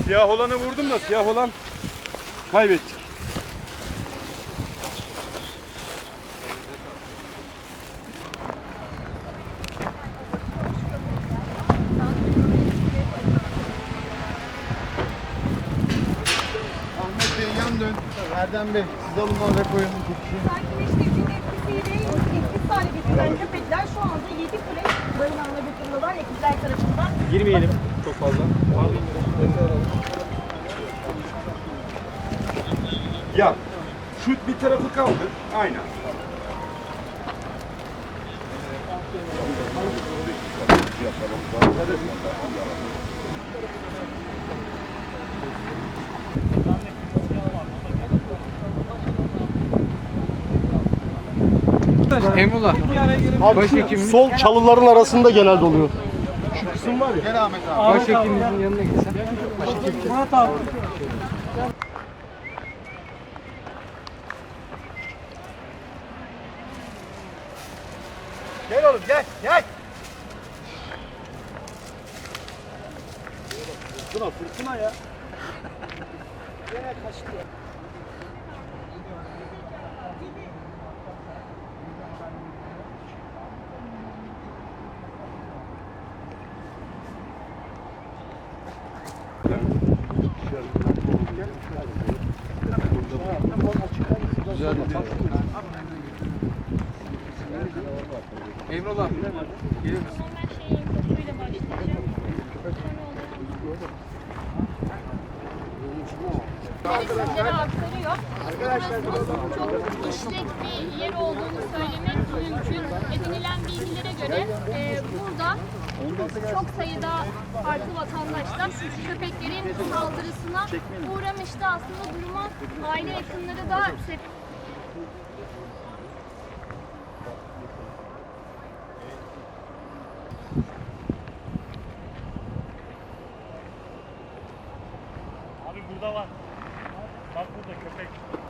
Siyah olanı vurdum da siyah olan kaybettik. Ahmet Bey yan dön. Erdem Bey siz alın oraya koyun bu kişiyi. Sakinleştiricinin etkisiyle etkisiz hale getirilen köpekler şu anda 7 kule barınağına götürüyorlar ekipler tarafından. Girmeyelim çok fazla. Ya şu bir tarafı kaldır. Aynen. Emrullah. Başhekimimiz, Sol çalıların arasında genelde oluyor. Şu kısım var ya. Gel Ahmet abi. başhekimimizin yanına gitsen. Murat abi. Gel oğlum gel gel. Fırtına ya. Gene kaçtı. Emrullah. Gelir misin? Sizlere aktarıyor. Çok işlek bir yer olduğunu söylemek mümkün. Edinilen bilgilere göre burada çok sayıda farklı vatandaşlar köpeklerin saldırısına uğramıştı. Aslında duruma aile yakınları da Abi burada var. Bak burada köpek.